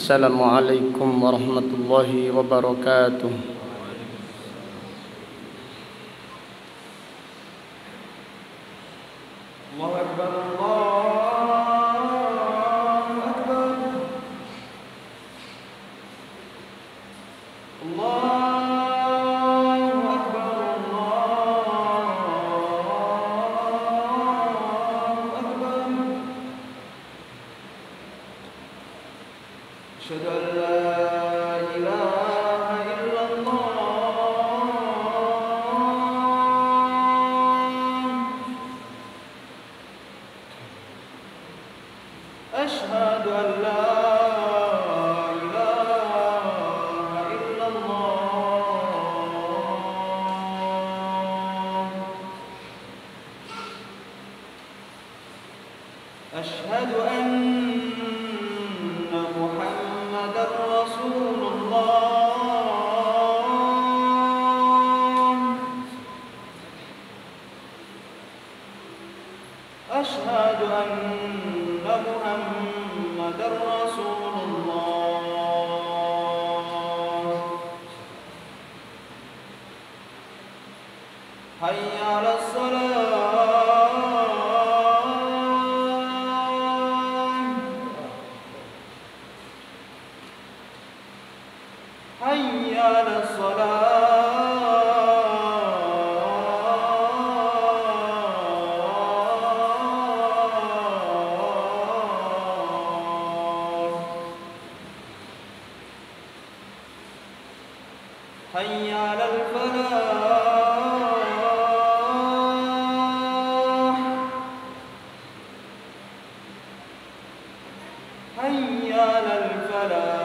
Assalamualaikum warahmatullahi wabarakatuh. Allahu Akbar, Allahu Akbar. Allahu Akbar, Allahu Akbar. Asyhadu an la ilaha illallah. Asyhadu an la ilaha illallah. Asyhadu anna Muhammadar Rasulullah. Asyhadu anna Muhammadar Rasulullah. Hayya 'alas shalah. Hayya 'alas shalah. Hayya 'alal falah. Hayya 'alal falah.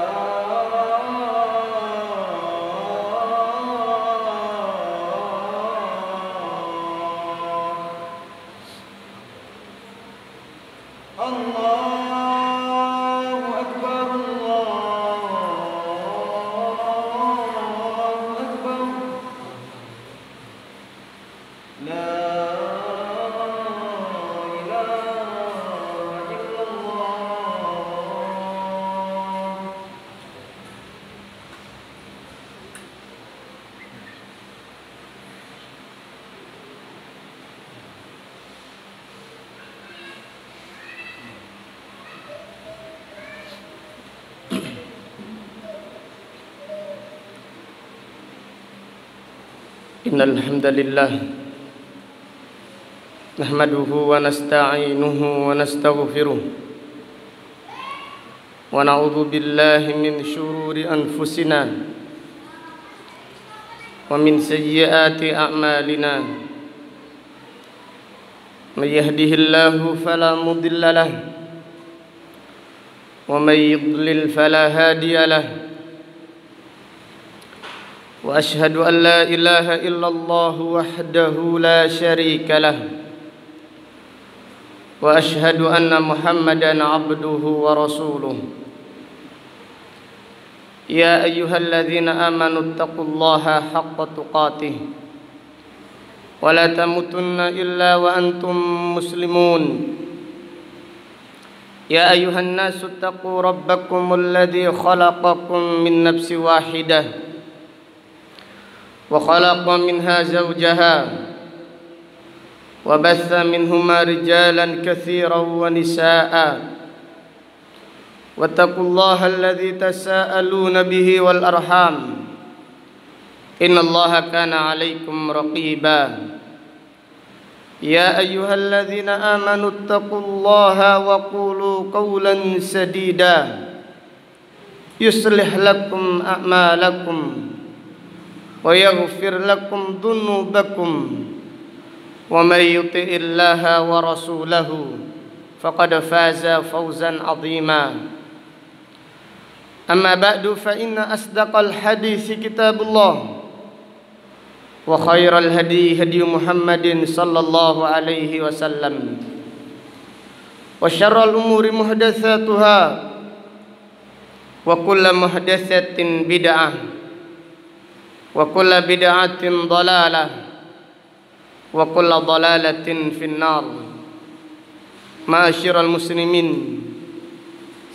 Allahu Akbar, Allahu Akbar. La ilaha illallah. Innal hamdalillah nahmaduhu wa nasta'inuhu wa nastaghfiruh wa na'udzu billahi min shururi anfusina wa min sayyiati a'malina. May yahdihillahu fala mudilla lahu wa may yudlil fala hadiya lahu. وأشهد أن لا إله إلا الله وحده لا شريك له وأشهد أن محمدًا عبده ورسوله. يا أيها الذين آمنوا اتقوا الله حق تقاته ولا تموتن إلا وأنتم مسلمون. يا أيها الناس اتقوا ربكم الذي خلقكم من نفس واحدة وخلق منها زوجها وبث منهما رجالا كثيرا ونساء واتقوا الله الذي تساءلون به والأرحام إن الله كان عليكم رقيبا. يا أيها الذين آمنوا اتقوا الله وقولوا قولا سديدا يصلح لكم أعمالكم ويغفر لكم ذنوبكم ومن يطع الله ورسوله فقد فاز فوزا عظيما. أما بعد فإن أصدق الحديث كتاب الله وخير الهدي هدي محمد صلى الله عليه وسلم وشر الأمور محدثاتها وكل محدثة بدعة وكل بدعة ضلالة وكل ضلالة في النار. Ma'asyiral muslimin,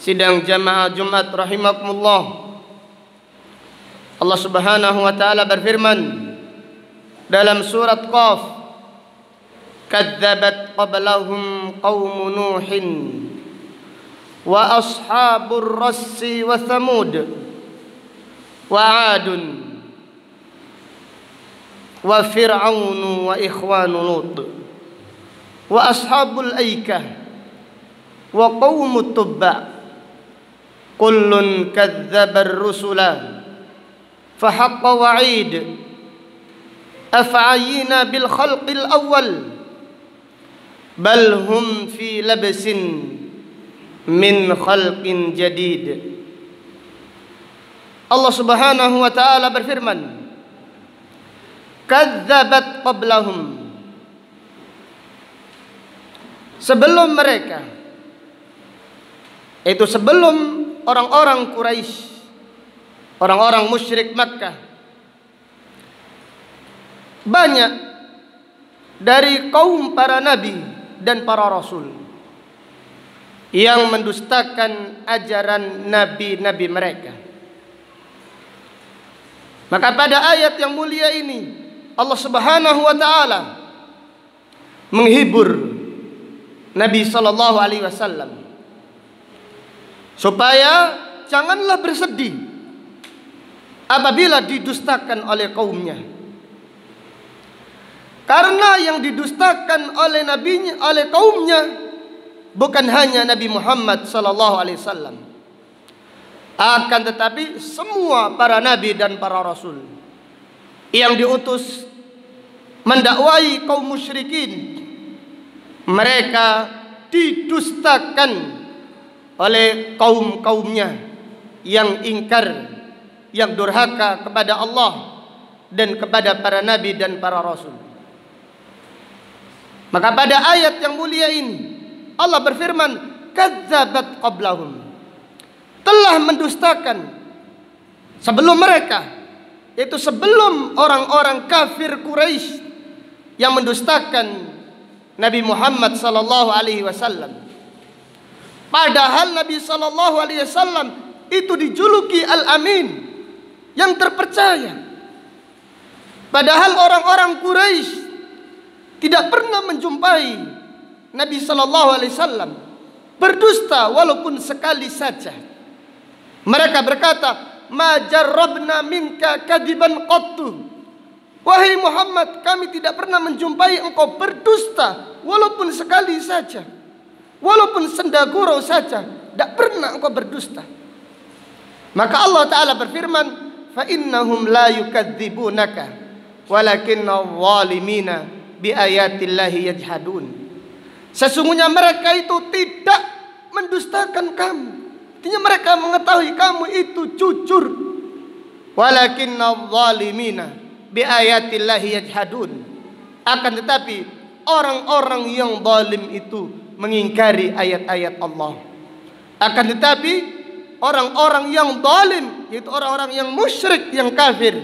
sidang jamaah Jumat rahimakumullah. Allah Subhanahu wa taala berfirman dalam surat Qaf, kadzabat qablahum qaum Nuhin wa ashabur rassi wa Thamud wa 'adun wa fir'aun wa ikhwanu Lut wa ashabul aikah wa qaumut Tubba kullun kadzabar rusula fa haqqa wa'id af'ayina bil khalqil awwal bal hum fi labsin min khalqin jadid. Allah Subhanahu wa taala berfirman, kadzabat qablahum, sebelum mereka, itu sebelum orang-orang Quraisy, orang-orang musyrik Makkah, banyak dari kaum para nabi dan para rasul yang mendustakan ajaran nabi-nabi mereka. Maka pada ayat yang mulia ini Allah Subhanahu wa taala menghibur Nabi sallallahu alaihi wasallam supaya janganlah bersedih apabila didustakan oleh kaumnya. Karena yang didustakan oleh nabinya, oleh kaumnya, bukan hanya Nabi Muhammad sallallahu alaihi wasallam, akan tetapi semua para nabi dan para rasul yang diutus mendakwai kaum musyrikin, mereka didustakan oleh kaum-kaumnya yang ingkar, yang durhaka kepada Allah dan kepada para nabi dan para rasul. Maka pada ayat yang mulia ini Allah berfirman, kadzabat qablahum, telah mendustakan sebelum mereka, yaitu sebelum orang-orang kafir Quraisy yang mendustakan Nabi Muhammad sallallahu alaihi wasallam. Padahal Nabi sallallahu alaihi wasallam itu dijuluki Al-Amin, yang terpercaya. Padahal orang-orang Quraisy tidak pernah menjumpai Nabi sallallahu alaihi wasallam berdusta walaupun sekali saja. Mereka berkata, "Ma jarrabna minka kadiban qattu." Wahai Muhammad, kami tidak pernah menjumpai engkau berdusta walaupun sekali saja. Walaupun sendagurau saja, tidak pernah engkau berdusta. Maka Allah taala berfirman, "Fa innahum la yukadzibunaka, walakinna adh-dhalimina bi ayatillahi yajhadun." Sesungguhnya mereka itu tidak mendustakan kamu. Artinya mereka mengetahui kamu itu jujur. Walakinna adh-dhalimina bi ayatillahi yajhadun. Akan tetapi orang-orang yang zalim itu mengingkari ayat-ayat Allah. Akan tetapi orang-orang yang zalim, yaitu orang-orang yang musyrik, yang kafir,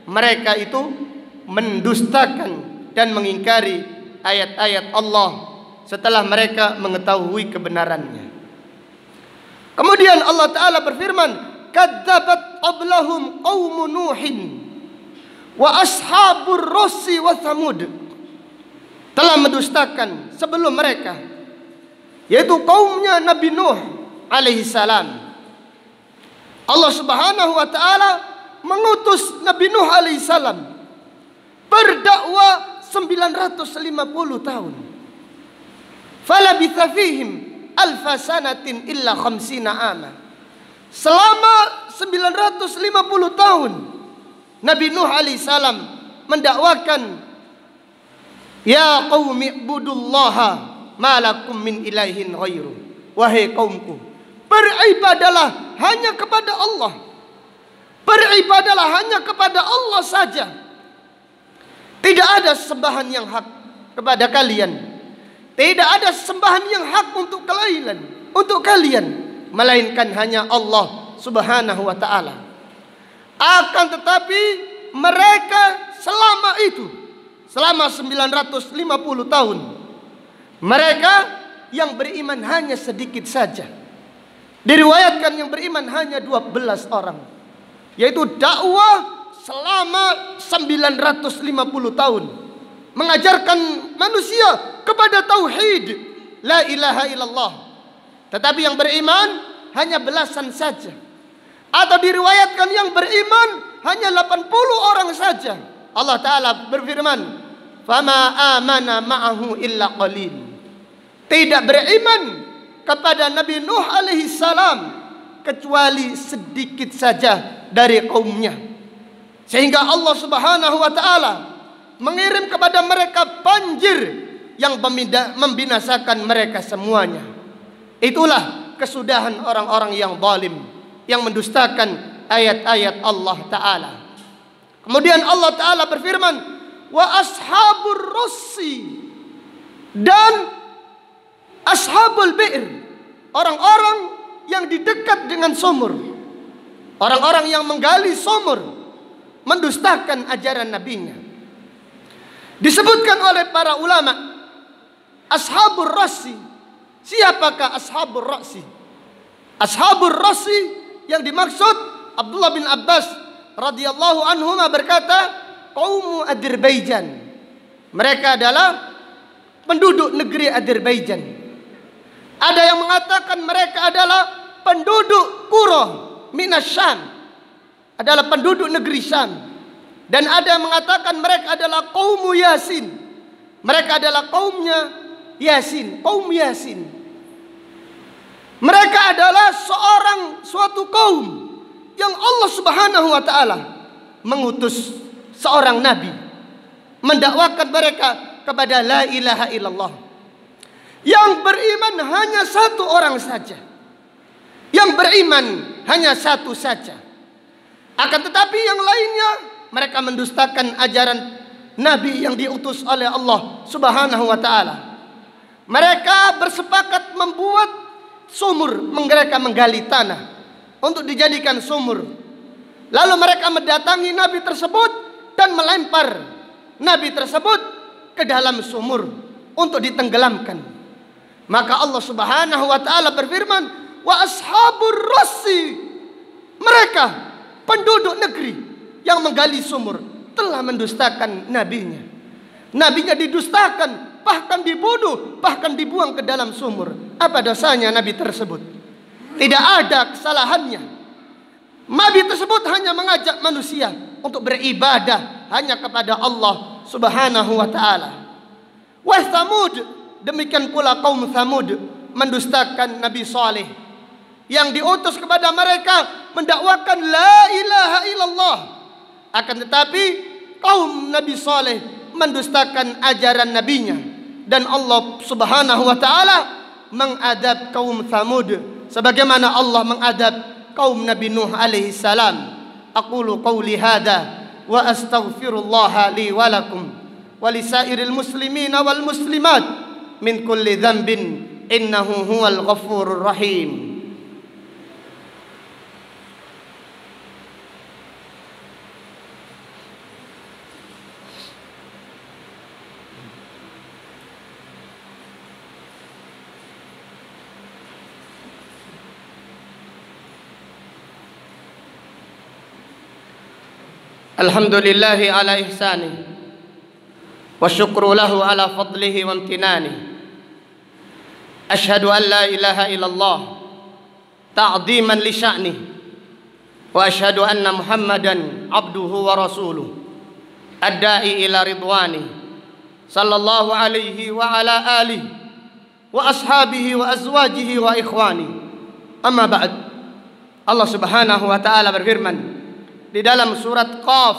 mereka itu mendustakan dan mengingkari ayat-ayat Allah setelah mereka mengetahui kebenarannya. Kemudian Allah Ta'ala berfirman, kadzabat qablahum qaum Nuhin wa ashabur rassi wa Thamud, telah mendustakan sebelum mereka, yaitu kaumnya Nabi Nuh alaihi salam. Allah Subhanahu wa taala mengutus Nabi Nuh alaihi salam berdakwah 950 tahun. Falabitha fihim alfa sanatin illa khamsina ama. Selama 950 tahun Nabi Nuh alaihi salam mendakwakan, ya qaumi ibudullaha ma lakum min ilahin ghairu. Wahai kaumku, beribadalah hanya kepada Allah. Beribadalah hanya kepada Allah saja. Tidak ada sembahan yang hak kepada kalian. Tidak ada sembahan yang hak untuk kalian, melainkan hanya Allah Subhanahu wa taala. Akan tetapi mereka selama 950 tahun, mereka yang beriman hanya sedikit saja. Diriwayatkan yang beriman hanya 12 orang, yaitu dakwah selama 950 tahun, mengajarkan manusia kepada tauhid la ilaha illallah. Tetapi yang beriman hanya belasan saja. Atau diriwayatkan yang beriman hanya 80 orang saja. Allah Ta'ala berfirman, "Fama amana ma'ahu illa qalil." Tidak beriman kepada Nabi Nuh alaihi salam kecuali sedikit saja dari kaumnya. Sehingga Allah Subhanahu wa taala mengirim kepada mereka banjir yang membinasakan mereka semuanya. Itulah kesudahan orang-orang yang zalim, yang mendustakan ayat-ayat Allah Ta'ala. Kemudian Allah Ta'ala berfirman, "Wa ashabur rassi," dan ashabul bi'r, orang-orang yang di dekat dengan sumur, orang-orang yang menggali sumur, mendustakan ajaran nabinya. Disebutkan oleh para ulama, ashabur rassi. Siapakah ashabur rassi? Ashabur rassi yang dimaksud, Abdullah bin Abbas radhiyallahu anhuma berkata, kaum Azerbaijan. Mereka adalah penduduk negeri Azerbaijan. Ada yang mengatakan mereka adalah penduduk Qura minas Syam, adalah penduduk negeri Syam. Dan ada yang mengatakan mereka adalah kaum Yasin. Mereka adalah kaumnya Yasin, kaum Yasin. Mereka adalah suatu kaum yang Allah Subhanahu wa taala mengutus seorang nabi, mendakwakan mereka kepada la ilaha illallah. Yang beriman hanya satu orang saja. Yang beriman hanya satu saja. Akan tetapi yang lainnya mereka mendustakan ajaran nabi yang diutus oleh Allah Subhanahu wa taala. Mereka bersepakat membuat sumur, mereka menggali tanah untuk dijadikan sumur. Lalu mereka mendatangi nabi tersebut dan melempar nabi tersebut ke dalam sumur untuk ditenggelamkan. Maka Allah Subhanahu wa taala berfirman, "Wa ashabur rassi," mereka penduduk negeri yang menggali sumur telah mendustakan nabinya. Nabinya didustakan, bahkan dibunuh, bahkan dibuang ke dalam sumur. Apa dosanya nabi tersebut? Tidak ada kesalahannya. Nabi tersebut hanya mengajak manusia untuk beribadah hanya kepada Allah Subhanahu wa taala. Wa Tsamud, demikian pula kaum Tsamud mendustakan Nabi Saleh yang diutus kepada mereka mendakwakan la ilaha illallah. Akan tetapi kaum Nabi Saleh mendustakan ajaran nabinya, dan Allah Subhanahu wa taala mengadab kaum Tsamud sebagaimana Allah mengadab kaum Nabi Nuh alaihi salam. Aqulu qawli hadza wa astaghfirullah li wa lakum wa lisairil muslimina wal muslimat min kulli dhanbin innahu huwal ghafurur rahim. Alhamdulillahi ala ihsanih wa syukru lahu ala fadlihi wa amtinanih. Ashhadu an la ilaha illallah ta'ziman li sya'nih wa ashhadu anna Muhammadan abduhu wa rasuluh ad-da'i ila ridwanih sallallahu alaihi wa ala alihi wa ashabihi wa azwajihi wa ikhwani. Amma ba'd. Allah Subhanahu wa taala berfirman di dalam surat Qaf,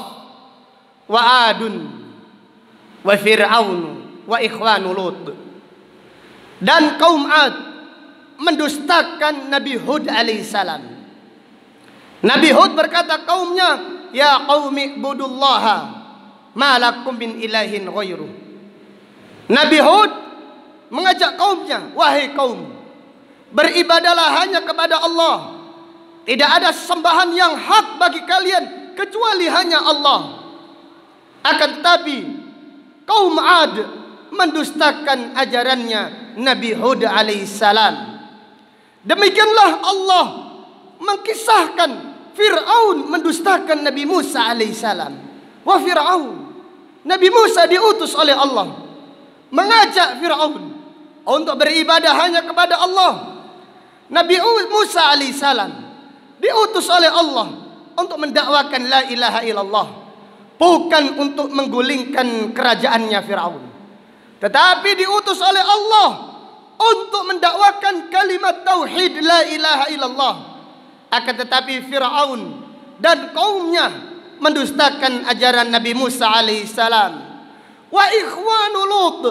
wa adun wa fir'aun wa ikhwanu Lut. Dan kaum Ad mendustakan Nabi Hud alaihissalam. Nabi Hud berkata kaumnya, "Ya qaumi ibudullaha ma lakum min ilahin ghairuh." Nabi Hud mengajak kaumnya, "Wahai kaum, beribadalah hanya kepada Allah. Tidak ada sembahan yang hak bagi kalian kecuali hanya Allah." Akan tetapi kaum Ad mendustakan ajarannya Nabi Hud alaihissalam. Demikianlah Allah mengkisahkan Fir'aun mendustakan Nabi Musa alaihissalam. Wa Fir'aun, Nabi Musa diutus oleh Allah mengajak Fir'aun untuk beribadah hanya kepada Allah. Nabi Musa alaihissalam diutus oleh Allah untuk mendakwakan la ilaha illallah, bukan untuk menggulingkan kerajaannya Fir'aun, tetapi diutus oleh Allah untuk mendakwakan kalimat tauhid la ilaha illallah. Akan tetapi Fir'aun dan kaumnya mendustakan ajaran Nabi Musa alaihissalam. Wa ikhwanu Lut,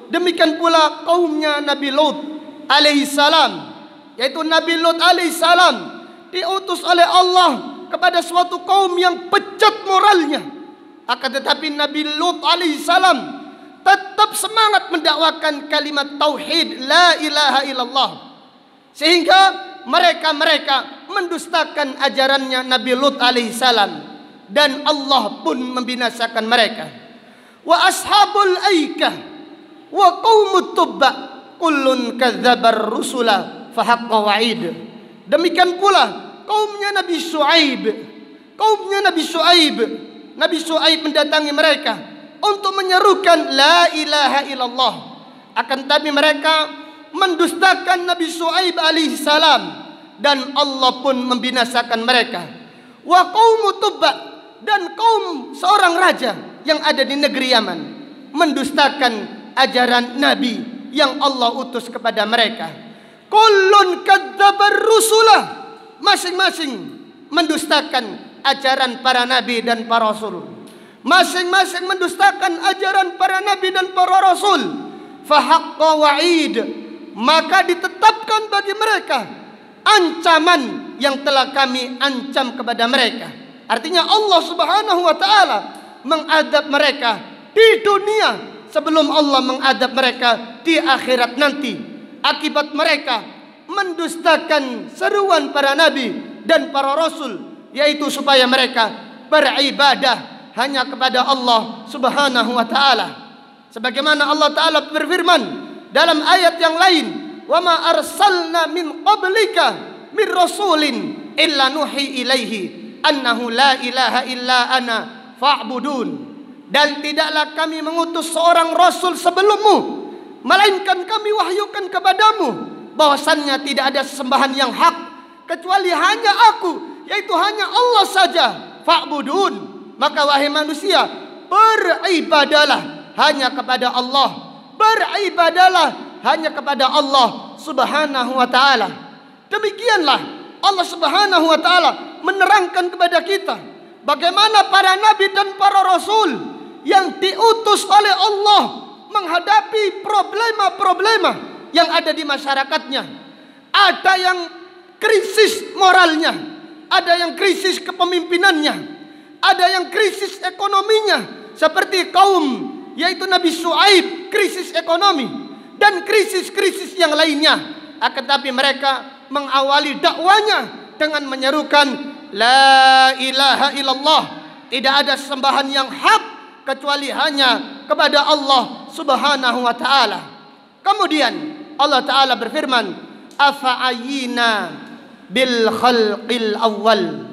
demikian pula kaumnya Nabi Lut alaihissalam, yaitu Nabi Lut alaihissalam diutus oleh Allah kepada suatu kaum yang pecat moralnya. Akan tetapi Nabi Lut alaihissalam tetap semangat mendakwakan kalimat tauhid la ilaha illallah, sehingga mereka mendustakan ajarannya Nabi Lut alaihissalam, dan Allah pun membinasakan mereka. Wa ashabul aikah wa qaumut tubba kullun kadzabar rusula fa haqqa wa'id. Demikian pula kaumnya Nabi Syuaib. Nabi Syuaib mendatangi mereka untuk menyerukan la ilaha illallah. Akan tetapi mereka mendustakan Nabi Syuaib alaihissalam, dan Allah pun membinasakan mereka. Wa qaumut tubba, dan kaum seorang raja yang ada di negeri Yaman mendustakan ajaran Nabi yang Allah utus kepada mereka. Kullun kadzabar rusulah, masing-masing mendustakan ajaran para nabi dan para rasul. Masing-masing mendustakan ajaran para nabi dan para rasul. Fa haqqa wa'id, maka ditetapkan bagi mereka ancaman yang telah kami ancam kepada mereka. Artinya Allah Subhanahu wa taala mengadab mereka di dunia sebelum Allah mengadab mereka di akhirat nanti, akibat mereka mendustakan seruan para nabi dan para rasul, yaitu supaya mereka beribadah hanya kepada Allah Subhanahu wa taala. Sebagaimana Allah taala berfirman dalam ayat yang lain, "Wa ma arsalna min qablika min rasulin illa nuhi ilaihi annahu la ilaha illa ana fa'budun." Dan tidaklah kami mengutus seorang rasul sebelummu, melainkan kami wahyukan kepadamu bahwasannya tidak ada sesembahan yang hak kecuali hanya aku, yaitu hanya Allah saja. Fa'budun, maka wahai manusia, beribadalah hanya kepada Allah. Beribadalah hanya kepada Allah Subhanahu wa taala. Demikianlah Allah Subhanahu wa taala menerangkan kepada kita bagaimana para nabi dan para rasul yang diutus oleh Allah menghadapi problema-problema yang ada di masyarakatnya. Ada yang krisis moralnya, ada yang krisis kepemimpinannya, ada yang krisis ekonominya, seperti kaum yaitu Nabi Syuaib, krisis ekonomi, dan krisis-krisis yang lainnya. Akan tapi mereka mengawali dakwanya dengan menyerukan la ilaha illallah, tidak ada sembahan yang hak kecuali hanya kepada Allah Subhanahu wa taala. Kemudian Allah taala berfirman, afa'ayina bil khalqil awwal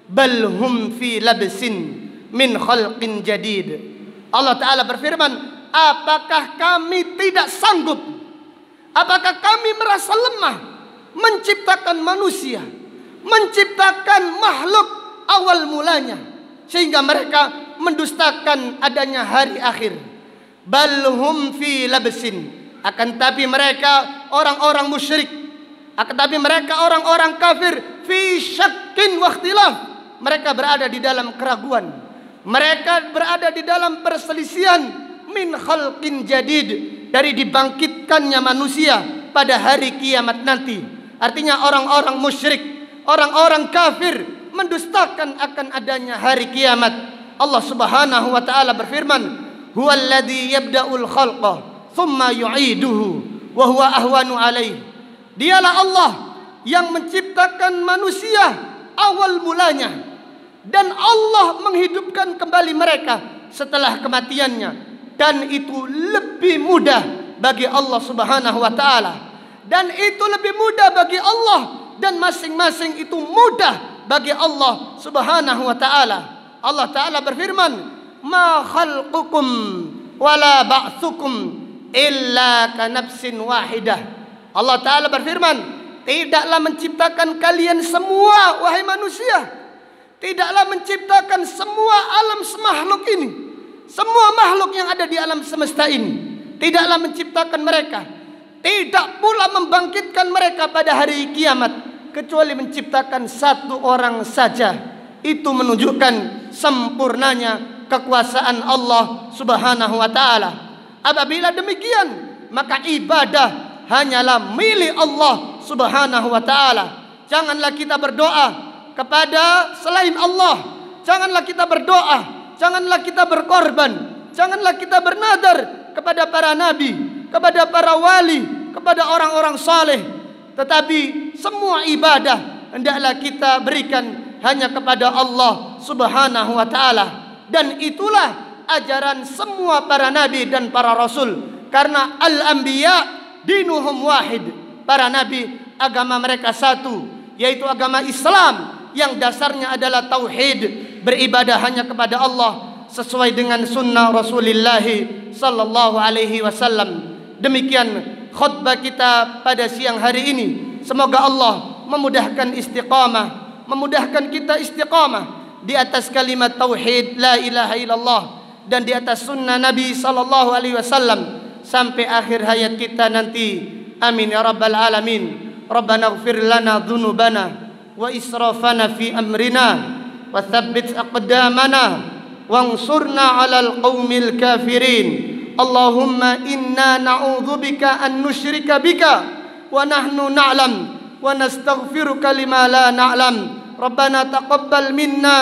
bal hum fi labsin min khalqin jadid. Allah taala berfirman, apakah kami tidak sanggup, apakah kami merasa lemah menciptakan manusia, menciptakan makhluk awal mulanya, sehingga mereka mendustakan adanya hari akhir. Bal hum fi labsin, akan tapi mereka orang-orang musyrik, akan tapi mereka orang-orang kafir, fi syakkin wa ikhtilaf, mereka berada di dalam keraguan, mereka berada di dalam perselisihan, min khalqin jadid, dari dibangkitkannya manusia pada hari kiamat nanti. Artinya orang-orang musyrik, orang-orang kafir mendustakan akan adanya hari kiamat. Allah Subhanahu wa taala berfirman, huwallazi yabda'ul khalqa thumma yu'iduhu wa huwa ahwanu alaih. Dialah Allah yang menciptakan manusia awal mulanya, dan Allah menghidupkan kembali mereka setelah kematiannya, dan itu lebih mudah bagi Allah Subhanahu wa taala. dan itu lebih mudah bagi Allah, dan masing-masing itu mudah bagi Allah Subhanahu wa taala. Allah taala berfirman, "Ma khalqukum wala ba'tsukum illa ka nafsin wahidah." Allah taala berfirman, tidaklah menciptakan kalian semua wahai manusia, tidaklah menciptakan semua alam semakhluk ini, semua makhluk yang ada di alam semesta ini, tidaklah menciptakan mereka, tidak pula membangkitkan mereka pada hari kiamat, kecuali menciptakan satu orang saja. Itu menunjukkan sempurnanya kekuasaan Allah Subhanahu wa taala. Apabila demikian, maka ibadah hanyalah milik Allah Subhanahu wa taala. Janganlah kita berdoa kepada selain Allah. Janganlah kita berdoa, janganlah kita berkorban, janganlah kita bernadar kepada para nabi, kepada para wali, kepada orang-orang saleh. Tetapi semua ibadah hendaklah kita berikan hanya kepada Allah Subhanahu wa taala. Dan itulah ajaran semua para nabi dan para rasul. Karena al-anbiya dinuhum wahid. Para nabi agama mereka satu, yaitu agama Islam yang dasarnya adalah tauhid, beribadah hanya kepada Allah sesuai dengan sunnah Rasulullah sallallahu alaihi wasallam. Demikian khutbah kita pada siang hari ini. Semoga Allah memudahkan istiqamah, memudahkan kita istiqamah di atas kalimat tauhid la ilaha illallah dan di atas sunnah Nabi sallallahu alaihi wasallam sampai akhir hayat kita nanti. Amin ya rabbal alamin. Rabbana ighfir lana dhunubana wa israfana fi amrina wa thabbit aqdamana wansurna 'alal qaumil kafirin. Allahumma inna na'udzubika an nusyrika bika wa nahnu na'lam wa nastaghfiruka lima la na'lam. Rabbana taqabbal minna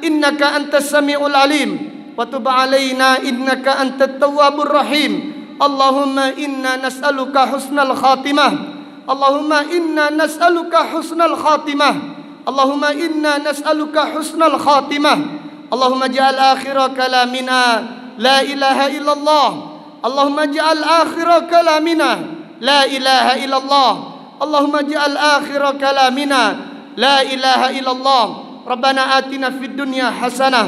innaka antas samiul alim wa tub 'alaina innaka antat tawwabur rahim. Allahumma inna nas'aluka husnal khatimah. Allahumma inna nas'aluka husnal khatimah. Allahumma inna nas'aluka husnal khatimah. Allahumma ja'al akhira kalamina la ilaha illallah. Allahumma ja'al akhira kalamina la ilaha illallah. Allahumma ja'al akhira kalamina la ilaha illallah. Rabbana atina fid dunya hasanah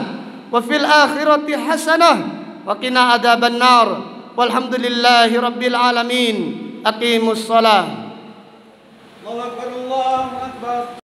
wa fil akhirati hasanah wa qina adzaban nar. Walhamdulillahi rabbil alamin. Aqimus shalah. Allahu akbar, Allahu akbar.